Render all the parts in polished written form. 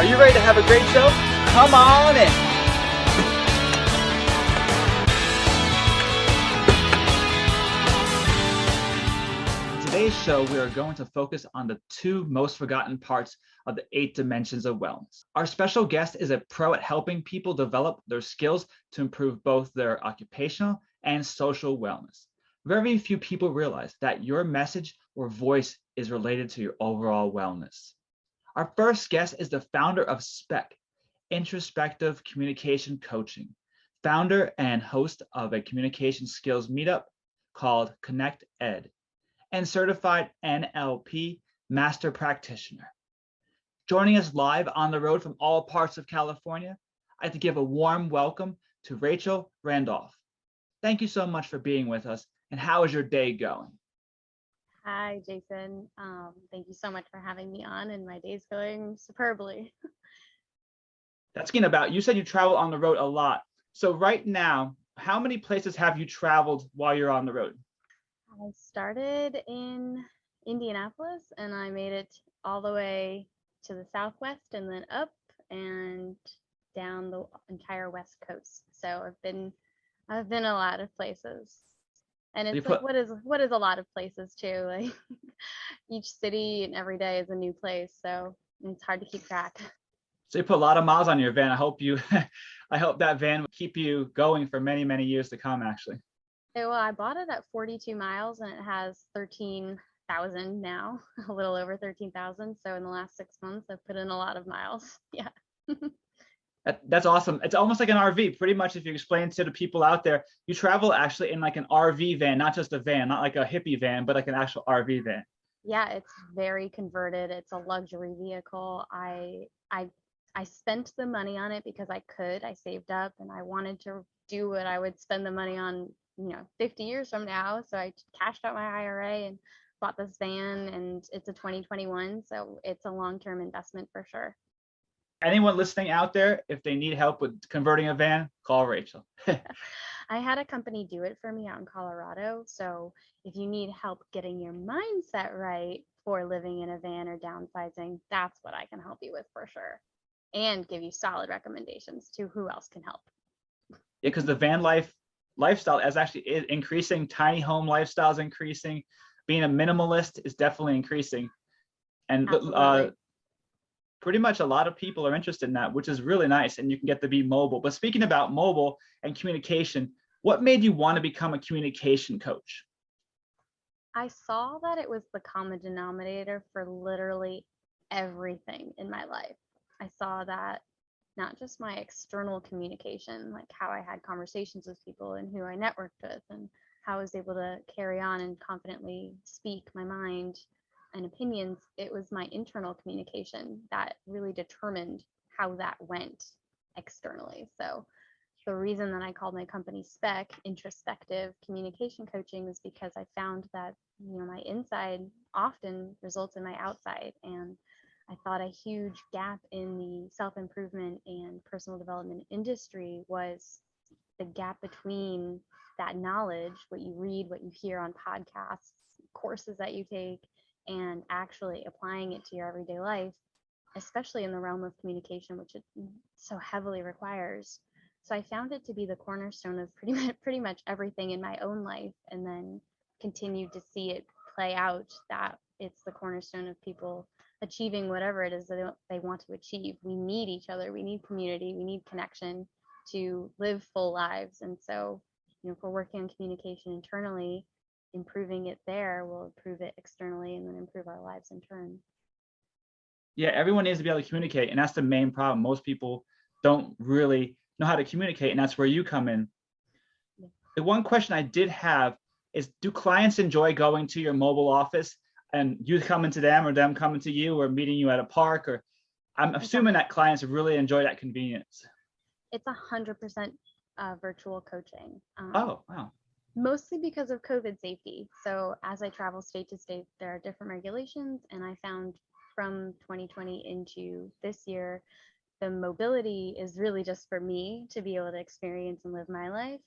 Are you ready to have a great show? Come on in. In today's show, we are going to focus on the two most forgotten parts of the 8 dimensions of wellness. Our special guest is a pro at helping people develop their skills to improve both their occupational and social wellness. Very few people realize that your message or voice is related to your overall wellness. Our first guest is the founder of SPEC, Introspective Communication Coaching, founder and host of a communication skills meetup called Connected, and certified NLP Master Practitioner. Joining us live on the road from all parts of California, I'd like to give a warm welcome to Rachel Randolph. Thank you so much for being with us, and how is your day going? Hi, Jason. Thank you so much for having me on, and my day's going superbly. You said you travel on the road a lot. So right now, how many places have you traveled while you're on the road? I started in Indianapolis, and I made it all the way to the Southwest and then up and down the entire West Coast. So I've been a lot of places. And it's like, what is a lot of places too? Like each city and every day is a new place, so it's hard to keep track. So you put a lot of miles on your van. I hope that van will keep you going for many, many years to come, actually. Well, I bought it at 42 miles and it has 13,000 now, a little over 13,000. So in the last 6 months, I've put in a lot of miles. Yeah. That's awesome. It's almost like an RV. Pretty much, if you explain to the people out there, you travel actually in like an RV van, not just a van, not like a hippie van, but like an actual RV van. Yeah, it's very converted. It's a luxury vehicle. I spent the money on it because I could. I saved up and I wanted to do what I would spend the money on, 50 years from now. So I cashed out my IRA and bought this van, and it's a 2021. So it's a long-term investment for sure. Anyone listening out there, if they need help with converting a van, call Rachel. I had a company do it for me out in Colorado. So if you need help getting your mindset right for living in a van or downsizing, that's what I can help you with for sure. And give you solid recommendations to who else can help. Yeah, because the van lifestyle is increasing. Tiny home lifestyle is increasing. Being a minimalist is definitely increasing. And pretty much a lot of people are interested in that, which is really nice, and you can get to be mobile. But speaking about mobile and communication, what made you want to become a communication coach? I saw that it was the common denominator for literally everything in my life. I saw that not just my external communication, like how I had conversations with people and who I networked with and how I was able to carry on and confidently speak my mind and opinions. It was my internal communication that really determined how that went externally. So the reason that I called my company SPEC, Introspective Communication Coaching, is because I found that my inside often results in my outside, and I thought a huge gap in the self-improvement and personal development industry was the gap between that knowledge, what you read, what you hear on podcasts, courses that you take, and actually applying it to your everyday life, especially in the realm of communication, which it so heavily requires. So I found it to be the cornerstone of pretty much everything in my own life, and then continued to see it play out, that it's the cornerstone of people achieving whatever it is that they want to achieve. We need each other. We need community. We need connection to live full lives. And so, if we're working on communication internally, improving it there will improve it externally and then improve our lives in turn. Yeah, everyone needs to be able to communicate, and that's the main problem. Most people don't really know how to communicate, and that's where you come in. Yeah. The one question I did have is, do clients enjoy going to your mobile office and you coming to them, or them coming to you, or meeting you at a park? Or I'm assuming that clients really enjoy that convenience. It's 100% virtual coaching. Oh, wow. Mostly because of COVID safety. So as I travel state to state, there are different regulations, and I found from 2020 into this year, the mobility is really just for me to be able to experience and live my life,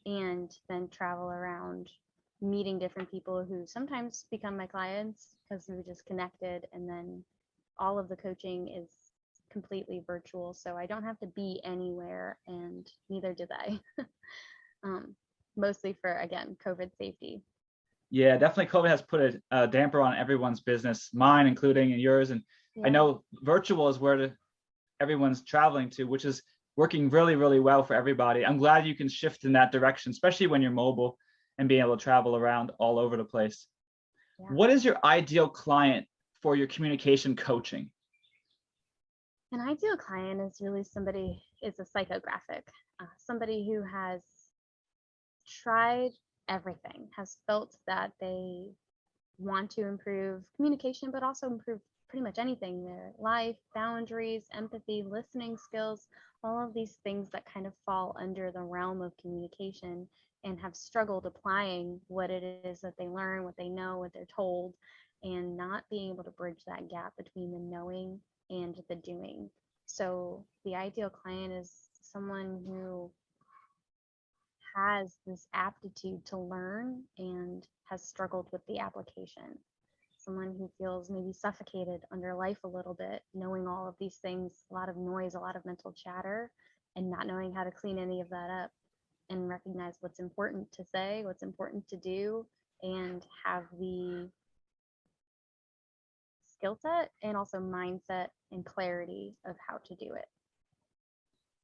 and then travel around meeting different people who sometimes become my clients because we just connected. And then all of the coaching is completely virtual, so I don't have to be anywhere, and neither do they. Mostly for, again, COVID safety. Yeah, definitely COVID has put a damper on everyone's business, mine including and yours. And I know virtual is where everyone's traveling to, which is working really, really well for everybody. I'm glad you can shift in that direction, especially when you're mobile and being able to travel around all over the place. Yeah. What is your ideal client for your communication coaching? An ideal client is really somebody, is a psychographic, somebody who has tried everything, has felt that they want to improve communication, but also improve pretty much anything, their life, boundaries, empathy, listening skills, all of these things that kind of fall under the realm of communication, and have struggled applying what it is that they learn, what they know, what they're told, and not being able to bridge that gap between the knowing and the doing. So the ideal client is someone who has this aptitude to learn and has struggled with the application. Someone who feels maybe suffocated under life a little bit, knowing all of these things, a lot of noise, a lot of mental chatter, and not knowing how to clean any of that up and recognize what's important to say, what's important to do, and have the skill set and also mindset and clarity of how to do it.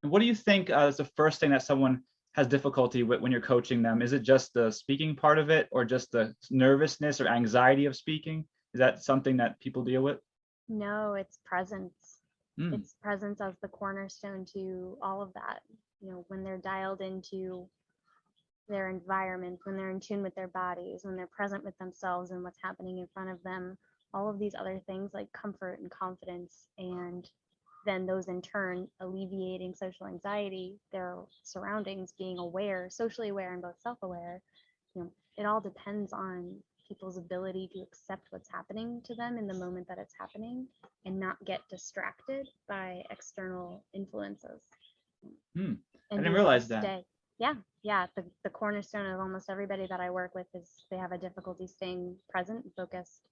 And what do you think is the first thing that someone has difficulty with when you're coaching them? Is it just the speaking part of it, or just the nervousness or anxiety of speaking? Is that something that people deal with? No, it's presence. It's presence as the cornerstone to all of that. You know, when they're dialed into their environment, when they're in tune with their bodies, when they're present with themselves and what's happening in front of them, all of these other things like comfort and confidence, and then those in turn alleviating social anxiety, their surroundings, being aware, socially aware and both self-aware. You know, it all depends on people's ability to accept what's happening to them in the moment that it's happening and not get distracted by external influences. I didn't realize that. Stay. Yeah. The cornerstone of almost everybody that I work with is they have a difficulty staying present and focused.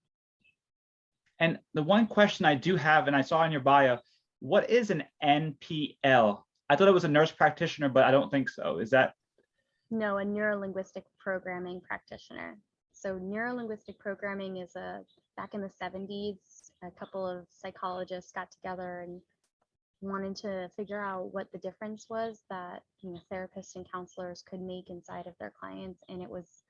And the one question I do have, and I saw in your bio, what is an NPL? I thought it was a nurse practitioner, but I don't think so. Is that? No, a neuro-linguistic programming practitioner. So neuro-linguistic programming is back in the 70s, a couple of psychologists got together and wanted to figure out what the difference was that, you know, therapists and counselors could make inside of their clients, and it was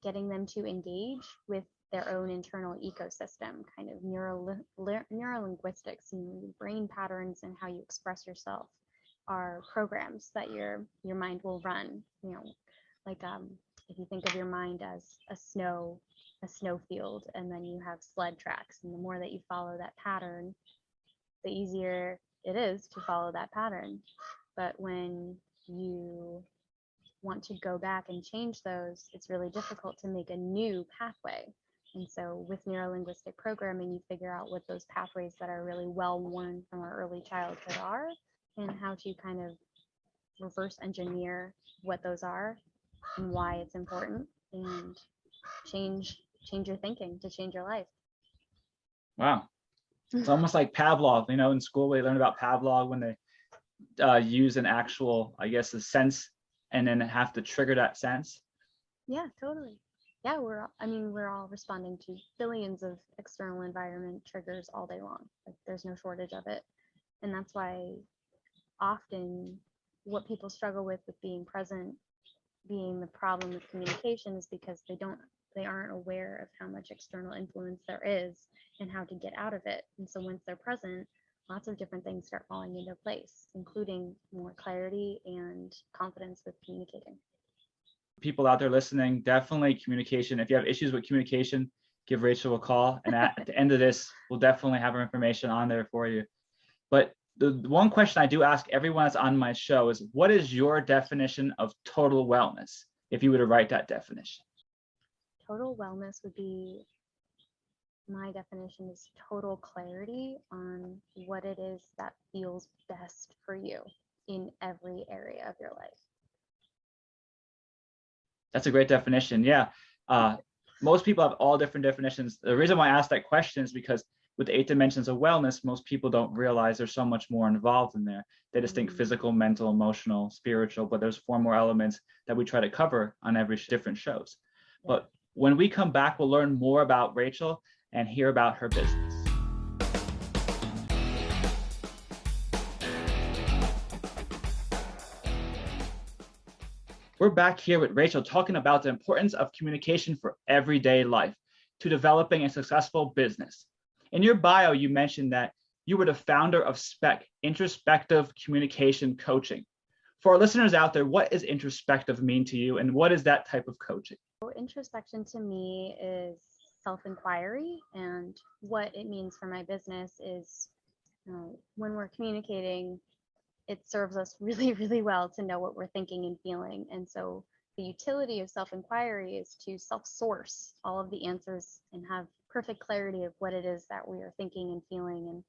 getting them to engage with their own internal ecosystem, kind of neuro-linguistics, and brain patterns and how you express yourself are programs that your mind will run. You know, like if you think of your mind as a snow field, and then you have sled tracks, and the more that you follow that pattern, the easier it is to follow that pattern. But when you want to go back and change those, it's really difficult to make a new pathway. And so with neuro-linguistic programming, you figure out what those pathways that are really well worn from our early childhood are, and how to kind of reverse engineer what those are and why it's important, and change your thinking to change your life. Wow. It's almost like Pavlov, you know, in school we learn about Pavlov when they use an actual, I guess, a sense, and then have to trigger that sense. Yeah, totally. Yeah, we're all responding to billions of external environment triggers all day long. Like, there's no shortage of it. And that's why often what people struggle with being present being the problem with communication is because they aren't aware of how much external influence there is and how to get out of it. And so once they're present, lots of different things start falling into place, including more clarity and confidence with communicating. People out there listening, definitely communication. If you have issues with communication, give Rachel a call. And at the end of this, we'll definitely have her information on there for you. But the one question I do ask everyone that's on my show is, what is your definition of total wellness, if you were to write that definition? Total wellness would be, my definition is total clarity on what it is that feels best for you in every area of your life. That's a great definition. Yeah. Most people have all different definitions. The reason why I asked that question is because with 8 dimensions of wellness, most people don't realize there's so much more involved in there. They just think physical, mental, emotional, spiritual, but there's 4 more elements that we try to cover on every different shows. But when we come back, we'll learn more about Rachel and hear about her business. We're back here with Rachel talking about the importance of communication for everyday life to developing a successful business. In your bio, you mentioned that you were the founder of SPEC, Introspective Communication Coaching. For our listeners out there, what does introspective mean to you, and what is that type of coaching? So introspection to me is self-inquiry, and what it means for my business is when we're communicating, it serves us really, really well to know what we're thinking and feeling. And so the utility of self-inquiry is to self-source all of the answers and have perfect clarity of what it is that we are thinking and feeling, and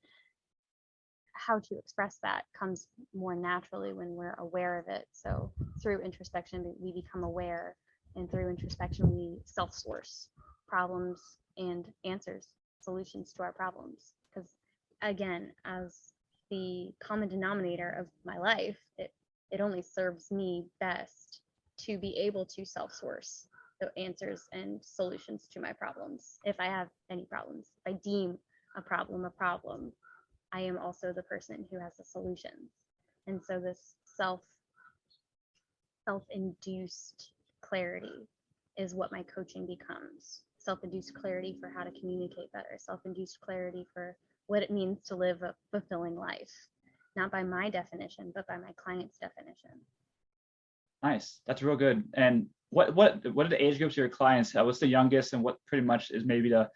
how to express that comes more naturally when we're aware of it. So through introspection, we become aware, and through introspection, we self-source problems and answers, solutions to our problems. Because again, as the common denominator of my life, it only serves me best to be able to self-source the answers and solutions to my problems. If I have any problems, if I deem a problem, I am also the person who has the solutions. And so this self-induced clarity is what my coaching becomes. Self-induced clarity for how to communicate better, self-induced clarity for what it means to live a fulfilling life, not by my definition, but by my client's definition. Nice. That's real good. And what are the age groups of your clients? What's the youngest, and what pretty much is maybe the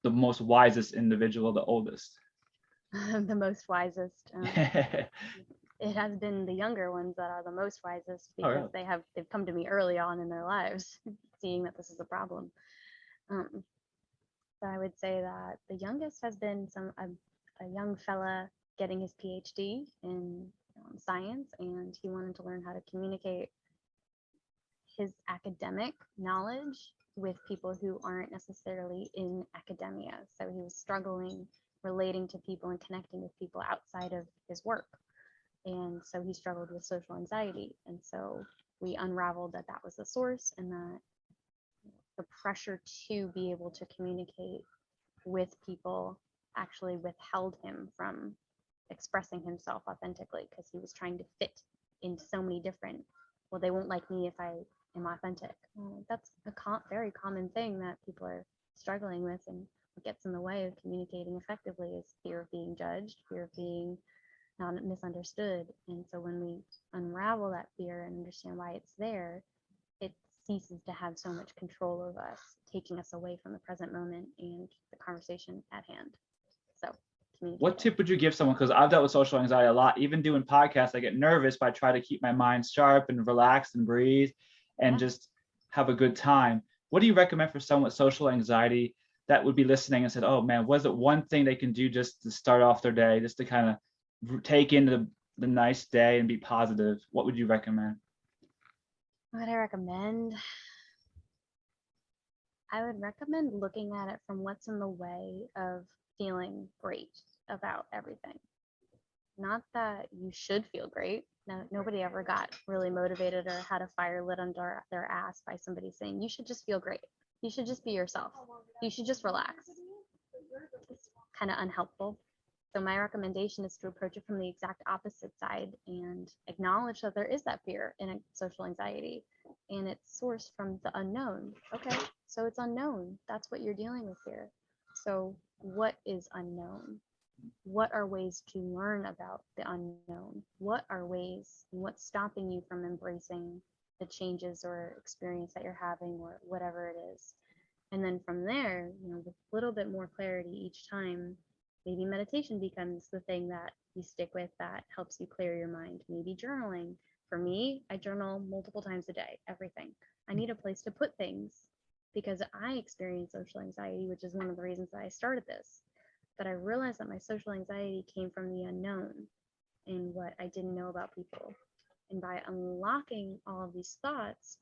most wisest individual, the oldest? The most wisest. It has been the younger ones that are the most wisest, because they've come to me early on in their lives, seeing that this is a problem. So I would say that the youngest has been a young fella getting his PhD in science, and he wanted to learn how to communicate his academic knowledge with people who aren't necessarily in academia. So he was struggling relating to people and connecting with people outside of his work. And so he struggled with social anxiety. And so we unraveled that was the source, and that the pressure to be able to communicate with people actually withheld him from expressing himself authentically, because he was trying to fit into so many different, well, they won't like me if I am authentic. That's a very common thing that people are struggling with, and what gets in the way of communicating effectively is fear of being judged, fear of being misunderstood. And so when we unravel that fear and understand why it's there, it ceases to have so much control of us, taking us away from the present moment and the conversation at hand. So what tip would you give someone? Because I've dealt with social anxiety a lot. Even doing podcasts, I get nervous, but I try to keep my mind sharp and relaxed and breathe and just have a good time. What do you recommend for someone with social anxiety that would be listening and said, oh man, what is it one thing they can do just to start off their day, just to kind of take into the nice day and be positive? What would you recommend? What I recommend? I would recommend looking at it from what's in the way of feeling great about everything. Not that you should feel great. No, nobody ever got really motivated or had a fire lit under their ass by somebody saying, you should just feel great. You should just be yourself. You should just relax. It's kind of unhelpful. So my recommendation is to approach it from the exact opposite side and acknowledge that there is that fear in social anxiety, and it's sourced from the unknown. Okay, so it's unknown. That's what you're dealing with here. So what is unknown? What are ways to learn about the unknown? What are ways, and what's stopping you from embracing the changes or experience that you're having, or whatever it is? And then from there, with a little bit more clarity each time, maybe meditation becomes the thing that you stick with that helps you clear your mind. Maybe journaling. For me, I journal multiple times a day, everything. I need a place to put things because I experience social anxiety, which is one of the reasons that I started this. But I realized that my social anxiety came from the unknown and what I didn't know about people. And by unlocking all of these thoughts,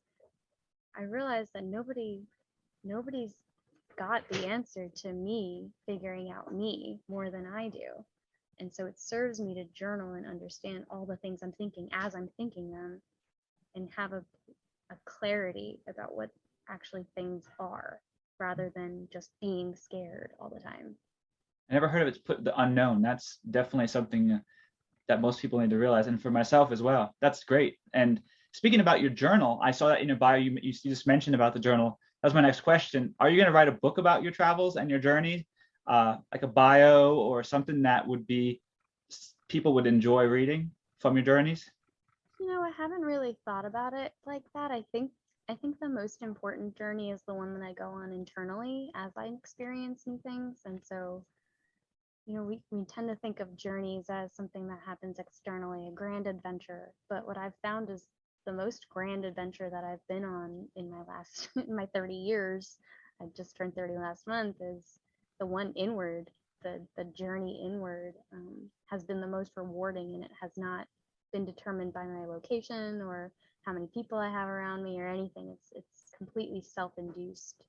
I realized that nobody's got the answer to me figuring out me more than I do. And so it serves me to journal and understand all the things I'm thinking as I'm thinking them, and have a clarity about what actually things are, rather than just being scared all the time. I never heard of it put the unknown. That's definitely something that most people need to realize. And for myself as well, that's great. And speaking about your journal, I saw that in your bio, you just mentioned about the journal. That's my next question. Are you going to write a book about your travels and your journey, like a bio or something that would be people would enjoy reading from your journeys? I haven't really thought about it like that. I think the most important journey is the one that I go on internally as I experience new things. And so, we tend to think of journeys as something that happens externally, a grand adventure. But what I've found is the most grand adventure that I've been on in my 30 years, I just turned 30 last month, is the one inward. The journey inward has been the most rewarding, and it has not been determined by my location or how many people I have around me or anything. It's completely self-induced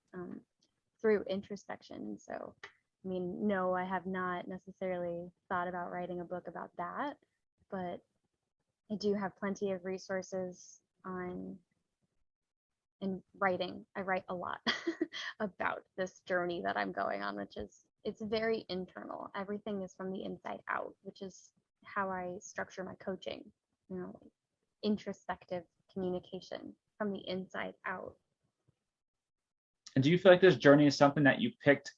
through introspection. So, I mean, no, I have not necessarily thought about writing a book about that, but I do have plenty of resources on in writing. I write a lot about this journey that I'm going on, it's very internal. Everything is from the inside out, which is how I structure my coaching, introspective communication from the inside out. And do you feel like this journey is something that you picked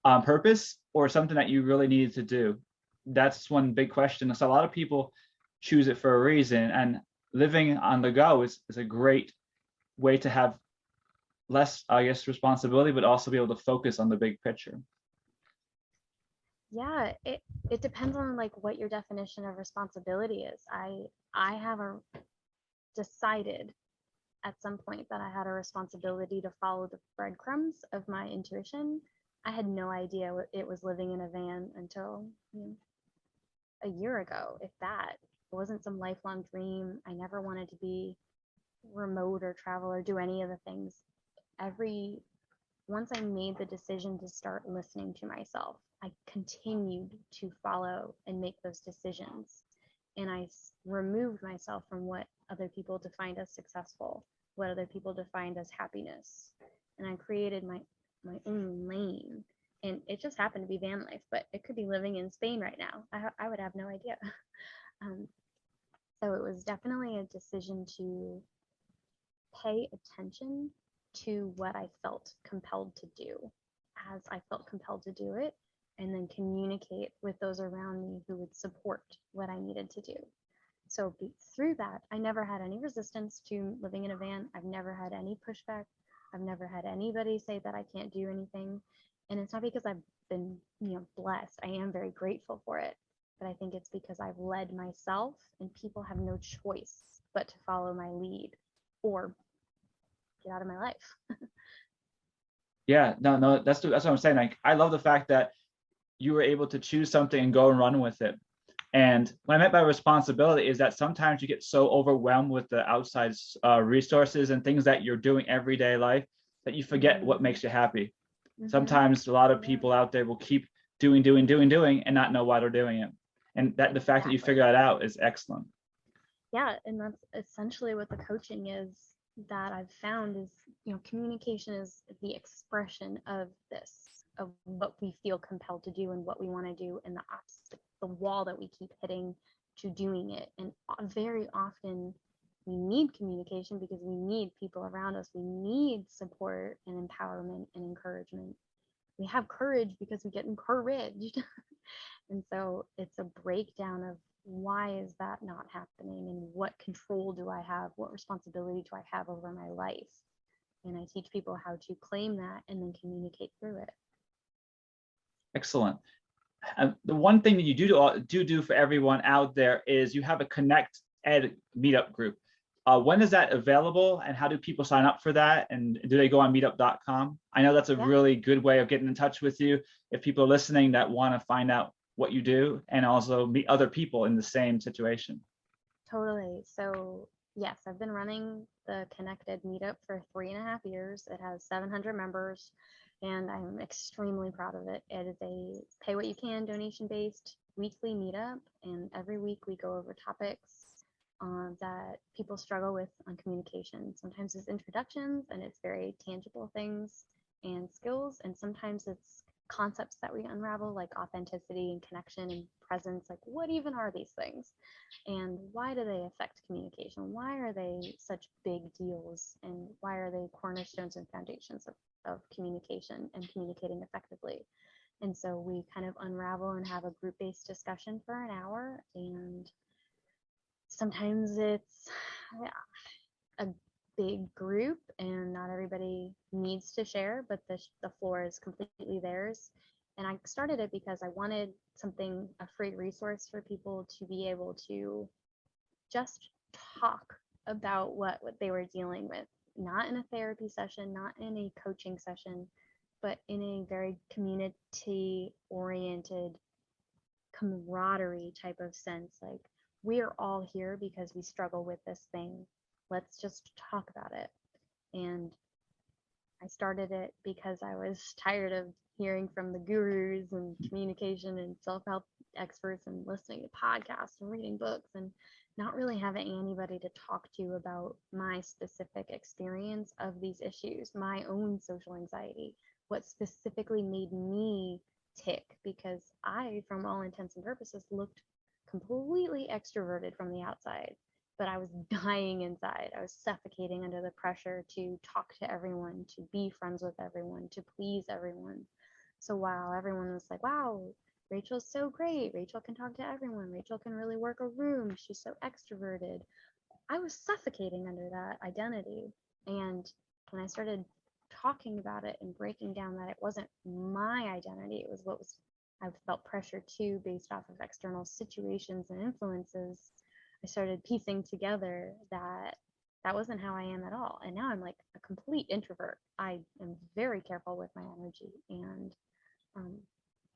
on purpose or something that you really needed to do? That's one big question. So a lot of people choose it for a reason, and living on the go is a great way to have less, I guess, responsibility, but also be able to focus on the big picture. Yeah, it depends on like what your definition of responsibility is. I have decided at some point that I had a responsibility to follow the breadcrumbs of my intuition. I had no idea what it was living in a van until a year ago, if that. It wasn't some lifelong dream. I never wanted to be remote or travel or do any of the things. Once I made the decision to start listening to myself, I continued to follow and make those decisions. And I removed myself from what other people defined as successful, what other people defined as happiness. And I created my own lane. And it just happened to be van life, but it could be living in Spain right now. I would have no idea. So it was definitely a decision to pay attention to what I felt compelled to do as I felt compelled to do it, and then communicate with those around me who would support what I needed to do. So through that, I never had any resistance to living in a van. I've never had any pushback. I've never had anybody say that I can't do anything. And it's not because I've been, blessed. I am very grateful for it. But I think it's because I've led myself, and people have no choice but to follow my lead or get out of my life. Yeah, no, that's what I'm saying. Like, I love the fact that you were able to choose something and go and run with it. And what I meant by responsibility is that sometimes you get so overwhelmed with the outside resources and things that you're doing everyday life that you forget what makes you happy. Mm-hmm. Sometimes a lot of people out there will keep doing, and not know why they're doing it. And that the fact that you figure that out is excellent. Yeah, and that's essentially what the coaching is that I've found is, communication is the expression of this, of what we feel compelled to do and what we want to do, and the wall that we keep hitting to doing it. And very often we need communication because we need people around us. We need support and empowerment and encouragement. We have courage because we get encouraged. And so it's a breakdown of why is that not happening, and what control do I have? What responsibility do I have over my life? And I teach people how to claim that and then communicate through it. Excellent. The one thing that you do for everyone out there is you have a Connected Meetup group. When is that available, and how do people sign up for that? And do they go on meetup.com? I know that's a really good way of getting in touch with you if people are listening that want to find out what you do and also meet other people in the same situation. Totally. So yes, I've been running the Connected Meetup for 3.5 years. It has 700 members. and I'm extremely proud of it. It is a pay what you can, donation-based weekly meetup, and every week we go over topics that people struggle with on communication. Sometimes it's introductions and it's very tangible things and skills, and sometimes it's concepts that we unravel, like authenticity and connection and presence. Like, what even are these things, and why do they affect communication? Why are they such big deals, and why are they cornerstones and foundations of communication and communicating effectively? And so we kind of unravel and have a group-based discussion for an hour, and sometimes it's a big group and not everybody needs to share, but the floor is completely theirs. And I started it because I wanted something, a free resource for people to be able to just talk about what they were dealing with, not in a therapy session, not in a coaching session, but in a very community oriented camaraderie type of sense. Like, we are all here because we struggle with this thing. Let's just talk about it. And I started it because I was tired of hearing from the gurus and communication and self-help experts and listening to podcasts and reading books and not really having anybody to talk to about my specific experience of these issues, my own social anxiety, what specifically made me tick, because I, from all intents and purposes, looked completely extroverted from the outside, but I was dying inside. I was suffocating under the pressure to talk to everyone, to be friends with everyone, to please everyone. So while everyone was like, wow, Rachel's so great, Rachel can talk to everyone, Rachel can really work a room, she's so extroverted, I was suffocating under that identity. And when I started talking about it and breaking down that it wasn't my identity, it was what was I felt pressure to based off of external situations and influences, I started piecing together that that wasn't how I am at all. And now I'm like a complete introvert. I am very careful with my energy, and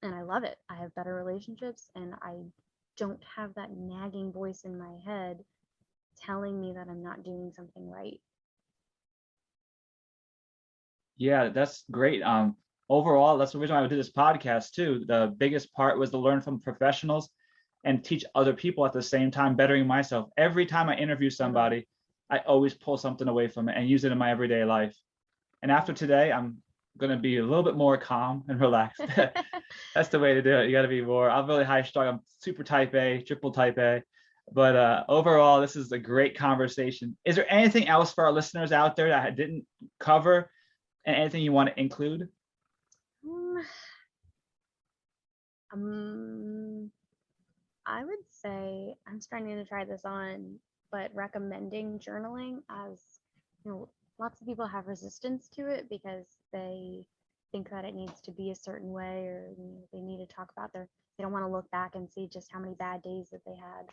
I love it. I have better relationships, and I don't have that nagging voice in my head telling me that I'm not doing something right. Yeah, that's great. Overall, that's the reason why I did this podcast too. The biggest part was to learn from professionals and teach other people at the same time, bettering myself. Every time I interview somebody, I always pull something away from it and use it in my everyday life. And after today, I'm going to be a little bit more calm and relaxed. That's the way to do it. You got to be more. I'm really high strung. I'm super type A, triple type A. But overall, this is a great conversation. Is there anything else for our listeners out there that I didn't cover, and anything you want to include? I would say I'm starting to try this on, but recommending journaling, as you know, lots of people have resistance to it because they think that it needs to be a certain way, or they need to talk about they don't want to look back and see just how many bad days that they had.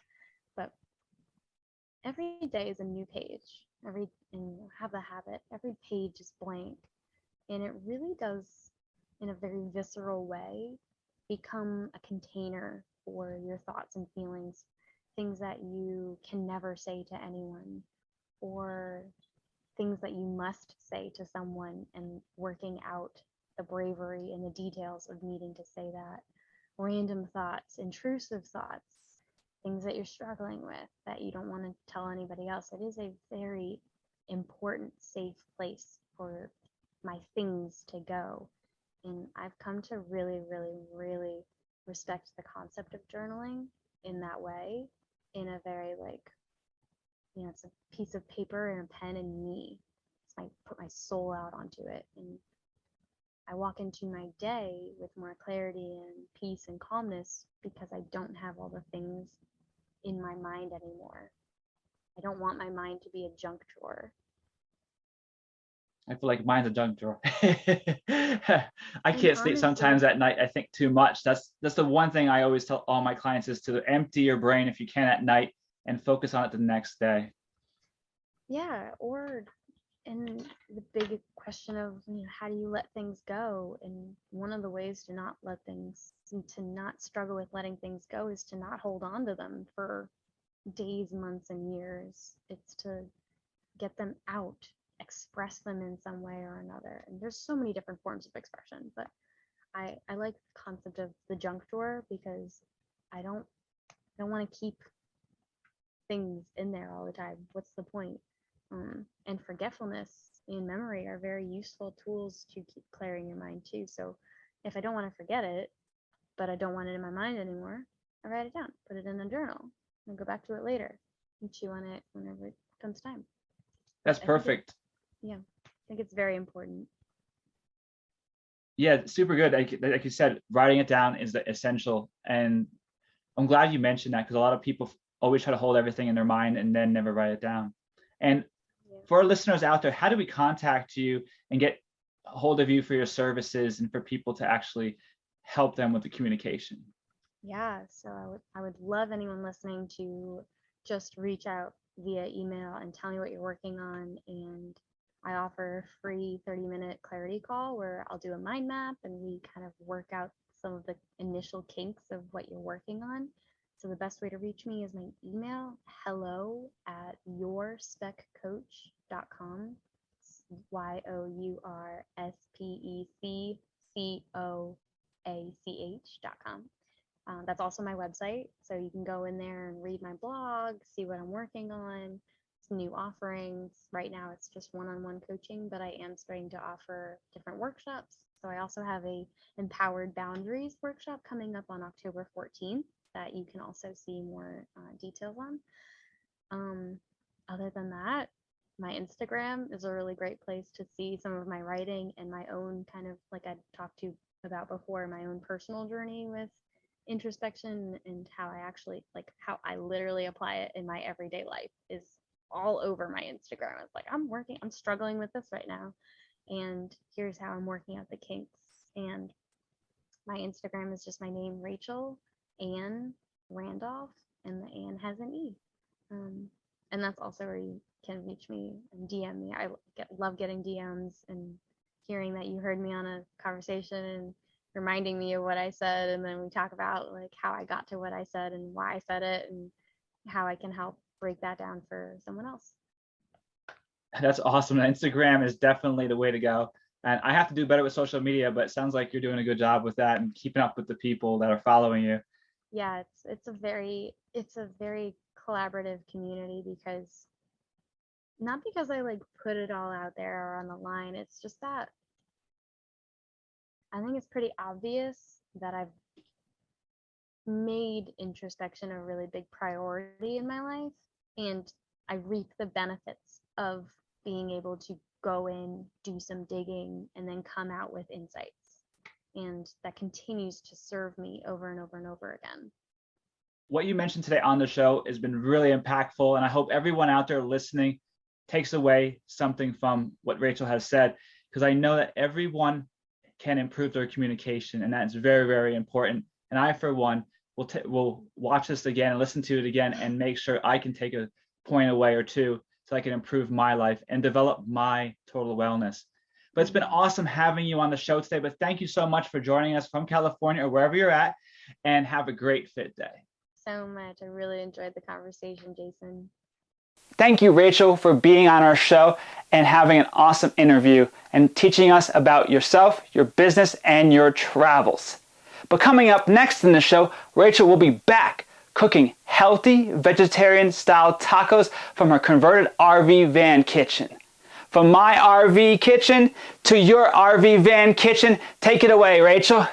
But every day is a new page. And have the habit. Every page is blank, and it really does, in a very visceral way, become a container for your thoughts and feelings, things that you can never say to anyone, or things that you must say to someone, and working out the bravery and the details of needing to say that. Random thoughts, intrusive thoughts, things that you're struggling with that you don't want to tell anybody else. It is a very important, safe place for my things to go. And I've come to really, really, really respect the concept of journaling in that way, in a very it's a piece of paper and a pen and me. I put my soul out onto it, and I walk into my day with more clarity and peace and calmness because I don't have all the things in my mind anymore. I don't want my mind to be a junk drawer. I feel like mine's a junk drawer. I can't sleep Honestly, sometimes at night. I think too much. That's the one thing I always tell all my clients is to empty your brain if you can at night and focus on it the next day. Yeah, and the big question of how do you let things go? And one of the ways to not struggle with letting things go is to not hold on to them for days, months, and years. It's to get them out, express them in some way or another. And there's so many different forms of expression, but I like the concept of the junk drawer because I don't want to keep things in there all the time. What's the point? And forgetfulness and memory are very useful tools to keep clearing your mind too. So if I don't want to forget it, but I don't want it in my mind anymore, I write it down, put it in a journal, and go back to it later and chew on it whenever it comes time. That's perfect. I think it's very important. Yeah, super good. Like you said, writing it down is the essential. And I'm glad you mentioned that because a lot of people always try to hold everything in their mind and then never write it down. And for our listeners out there, how do we contact you and get a hold of you for your services and for people to actually help them with the communication? Yeah, so I would love anyone listening to just reach out via email and tell me what you're working on. And I offer a free 30-minute clarity call where I'll do a mind map and we kind of work out some of the initial kinks of what you're working on. So the best way to reach me is my email, hello@yourspeccoach.com, yourspeccoach.com. That's also my website, so you can go in there and read my blog, see what I'm working on, some new offerings. Right now it's just one-on-one coaching, but I am starting to offer different workshops. So I also have a Empowered Boundaries workshop coming up on October 14th that you can also see more details on. Other than that, my Instagram is a really great place to see some of my writing and my own kind of, like I talked to you about before, my own personal journey with introspection and how I actually, like how I literally apply it in my everyday life is all over my Instagram. It's like, I'm struggling with this right now, and here's how I'm working out the kinks. And my Instagram is just my name, Rachel Ann Randolph, and the Ann has an E. And that's also where you can reach me and DM me. I love getting DMs and hearing that you heard me on a conversation and reminding me of what I said. And then we talk about like how I got to what I said and why I said it and how I can help break that down for someone else. That's awesome. Instagram is definitely the way to go. And I have to do better with social media, but it sounds like you're doing a good job with that and keeping up with the people that are following you. Yeah, it's a very collaborative community because not because I like put it all out there or on the line. It's just that I think it's pretty obvious that I've made introspection a really big priority in my life, and I reap the benefits of being able to go in, do some digging, and then come out with insights. And that continues to serve me over and over and over again. What you mentioned today on the show has been really impactful, and I hope everyone out there listening takes away something from what Rachel has said, because I know that everyone can improve their communication, and that's very, very important. And I, for one, will watch this again and listen to it again and make sure I can take a point away or two so I can improve my life and develop my total wellness. But it's been awesome having you on the show today. But thank you so much for joining us from California or wherever you're at, and have a great fit day. So much. I really enjoyed the conversation, Jason. Thank you, Rachel, for being on our show and having an awesome interview and teaching us about yourself, your business, and your travels. But coming up next in the show, Rachel will be back cooking healthy vegetarian-style tacos from her converted RV van kitchen. From my RV kitchen to your RV van kitchen, take it away, Rachel.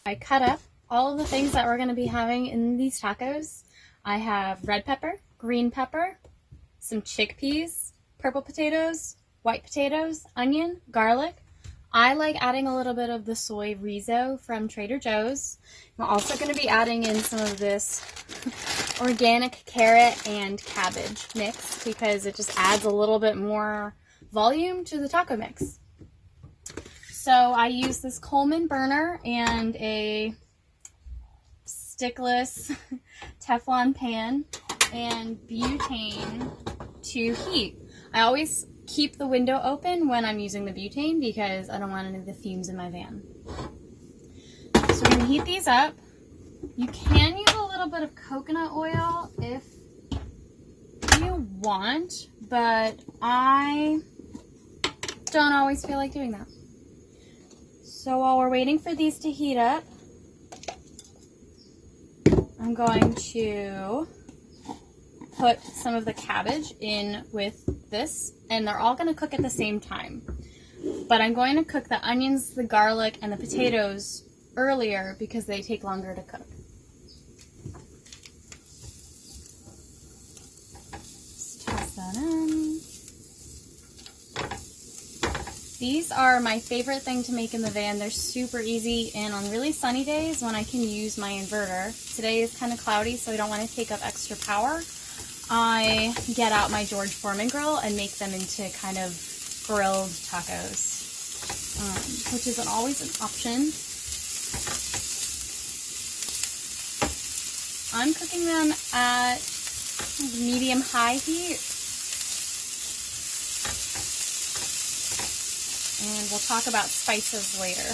I cut up all of the things that we're going to be having in these tacos. I have red pepper, green pepper, some chickpeas, purple potatoes, white potatoes, onion, garlic. I like adding a little bit of the soy rizo from Trader Joe's. I'm also going to be adding in some of this organic carrot and cabbage mix because it just adds a little bit more volume to the taco mix. So I use this Coleman burner and a stickless Teflon pan and butane to heat. I always keep the window open when I'm using the butane because I don't want any of the fumes in my van. So we're going to heat these up. You can use a little bit of coconut oil if you want, but I just don't always feel like doing that. So while we're waiting for these to heat up, I'm going to put some of the cabbage in with this, and they're all going to cook at the same time. But I'm going to cook the onions, the garlic, and the potatoes earlier because they take longer to cook. Just toss that in. These are my favorite thing to make in the van. They're super easy, and on really sunny days when I can use my inverter. Today is kind of cloudy, so I don't want to take up extra power. I get out my George Foreman grill and make them into kind of grilled tacos, which isn't always an option. I'm cooking them at medium-high heat. And we'll talk about spices later.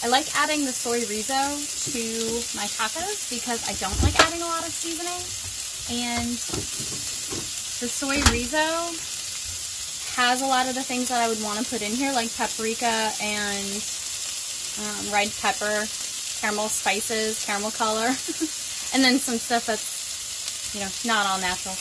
I like adding the soy rizo to my tacos because I don't like adding a lot of seasoning. And the soy rizo has a lot of the things that I would want to put in here, like paprika and red pepper, caramel spices, caramel color, and then some stuff that's, not all natural.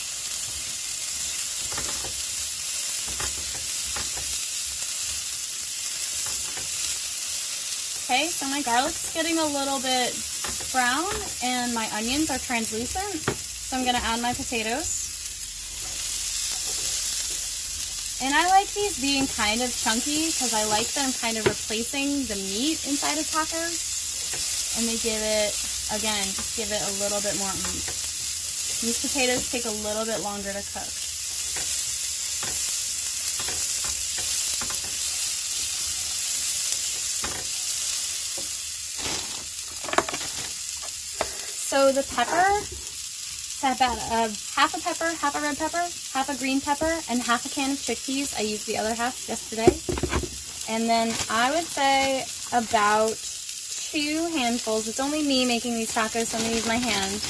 Okay, so my garlic's getting a little bit brown and my onions are translucent, so I'm going to add my potatoes. And I like these being kind of chunky because I like them kind of replacing the meat inside of tacos. And they give it, again, just give it a little bit more oomph. These potatoes take a little bit longer to cook. So the pepper, about half a pepper, half a red pepper, half a green pepper, and half a can of chickpeas. I used the other half yesterday. And then I would say about 2 handfuls. It's only me making these tacos, so I'm going to use my hand.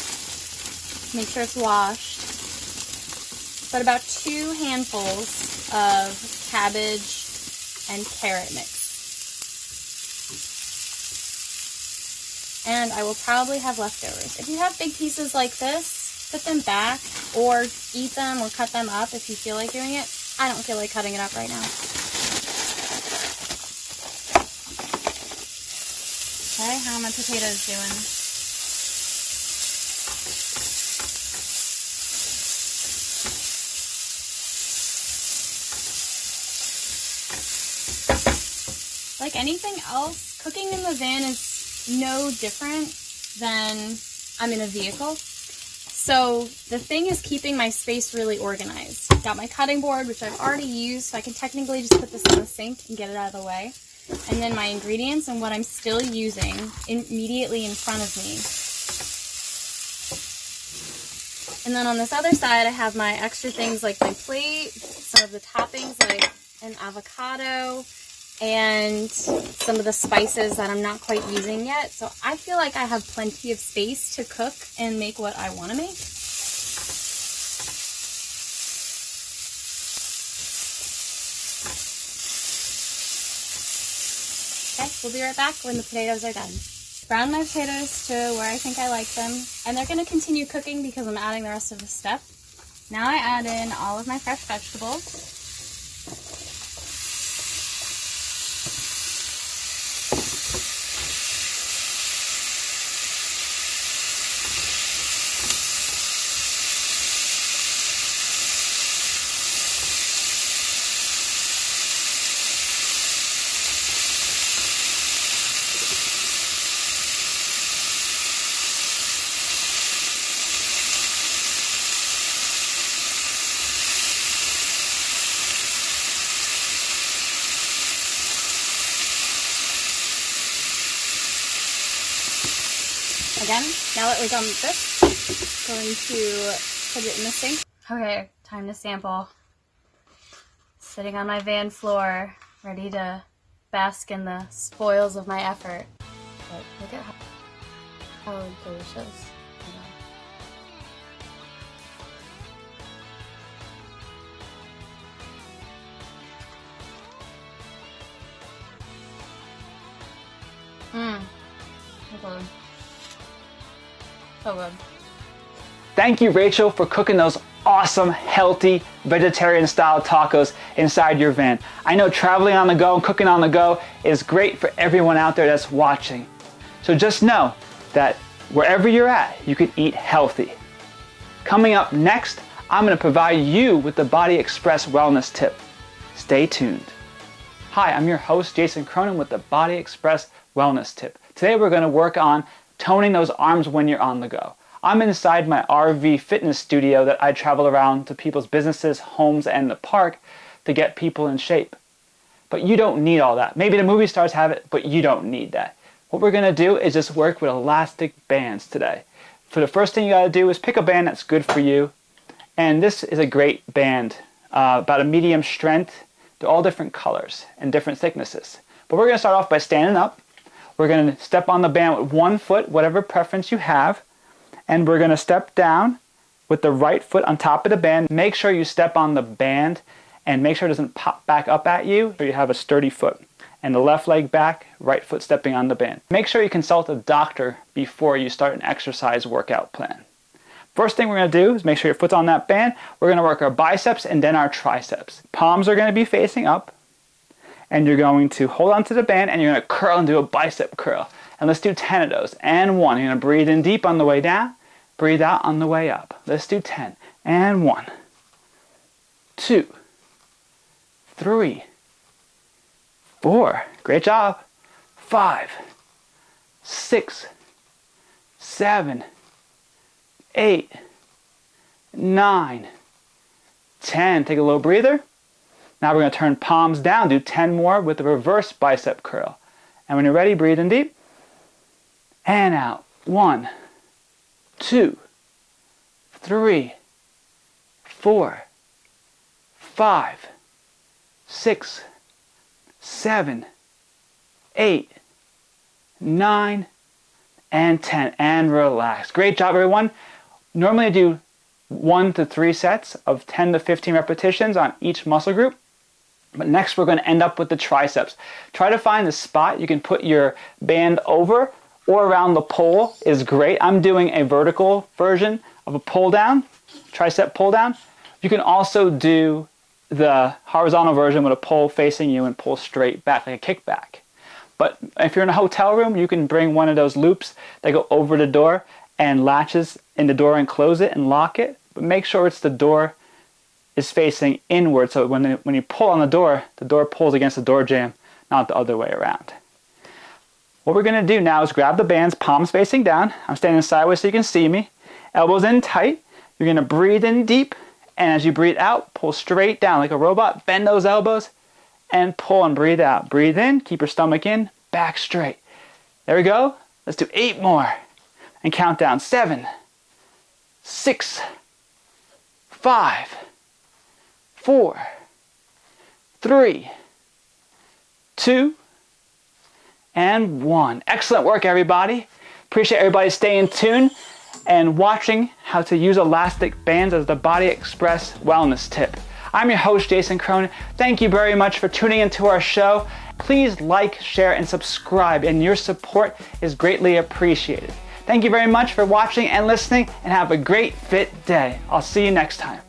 Make sure it's washed. But about 2 handfuls of cabbage and carrot mix. And I will probably have leftovers. If you have big pieces like this, put them back or eat them or cut them up if you feel like doing it. I don't feel like cutting it up right now. Okay, how are my potatoes doing? Like anything else, cooking in the van is no different than I'm in a vehicle. So the thing is keeping my space really organized. Got my cutting board, which I've already used, so I can technically just put this in the sink and get it out of the way. And then my ingredients and what I'm still using immediately in front of me. And then on this other side, I have my extra things like my plate, some of the toppings like an avocado, and some of the spices that I'm not quite using yet. So I feel like I have plenty of space to cook and make what I want to make. Okay, we'll be right back when the potatoes are done. Brown my potatoes to where I think I like them, and they're going to continue cooking because I'm adding the rest of the stuff. Now I add in all of my fresh vegetables. Again, now that we're done with this, I'm going to put it in the sink. Okay, time to sample. Sitting on my van floor, ready to bask in the spoils of my effort. But look at how delicious. So good. So good. Thank you, Rachel, for cooking those awesome, healthy, vegetarian-style tacos inside your van. I know traveling on the go and cooking on the go is great for everyone out there that's watching. So just know that wherever you're at, you can eat healthy. Coming up next, I'm going to provide you with the Body Express wellness tip. Stay tuned. Hi, I'm your host, Jason Cronan, with the Body Express wellness tip. Today we're going to work on toning those arms when you're on the go. I'm inside my RV fitness studio that I travel around to people's businesses, homes, and the park to get people in shape. But you don't need all that. Maybe the movie stars have it, but you don't need that. What we're going to do is just work with elastic bands today. For the first thing you got to do is pick a band that's good for you. And this is a great band, about a medium strength. They're all different colors and different thicknesses. But we're going to start off by standing up. We're going to step on the band with one foot, whatever preference you have. And we're going to step down with the right foot on top of the band. Make sure you step on the band and make sure it doesn't pop back up at you, so you have a sturdy foot. And the left leg back, right foot stepping on the band. Make sure you consult a doctor before you start an exercise workout plan. First thing we're going to do is make sure your foot's on that band. We're going to work our biceps and then our triceps. Palms are going to be facing up. And you're going to hold on to the band and you're going to curl and do a bicep curl. And let's do 10 of those. And 1. You're going to breathe in deep on the way down. Breathe out on the way up. Let's do 10. And 1, 2, 3, 4. Great job. 5, 6, 7, 8, 9, 10. Take a little breather. Now we're going to turn palms down. Do 10 more with the reverse bicep curl. And when you're ready, breathe in deep. And out. 1, 2, 3, 4, 5, 6, 7, 8, 9, and 10. And relax. Great job, everyone. Normally I do 1 to 3 sets of 10 to 15 repetitions on each muscle group. But next we're going to end up with the triceps. Try to find the spot you can put your band over or around the pole is great. I'm doing a vertical version of a pull down, tricep pull down. You can also do the horizontal version with a pole facing you and pull straight back like a kickback. But if you're in a hotel room, you can bring one of those loops that go over the door and latches in the door and close it and lock it. But make sure it's the door is facing inward, so when you pull on the door pulls against the door jamb, not the other way around. What we're going to do now is grab the bands, palms facing down. I'm standing sideways so you can see me. Elbows in tight. You're going to breathe in deep, and as you breathe out, pull straight down like a robot. Bend those elbows and pull and breathe out. Breathe in, keep your stomach in, back straight. There we go. Let's do 8 more. And count down. 7, 6, 5, 4, 3, 2, and 1. Excellent work, everybody. Appreciate everybody staying tuned and watching how to use elastic bands as the Body Express wellness tip. I'm your host, Jason Cronan. Thank you very much for tuning into our show. Please like, share, and subscribe, and your support is greatly appreciated. Thank you very much for watching and listening, and have a great fit day. I'll see you next time.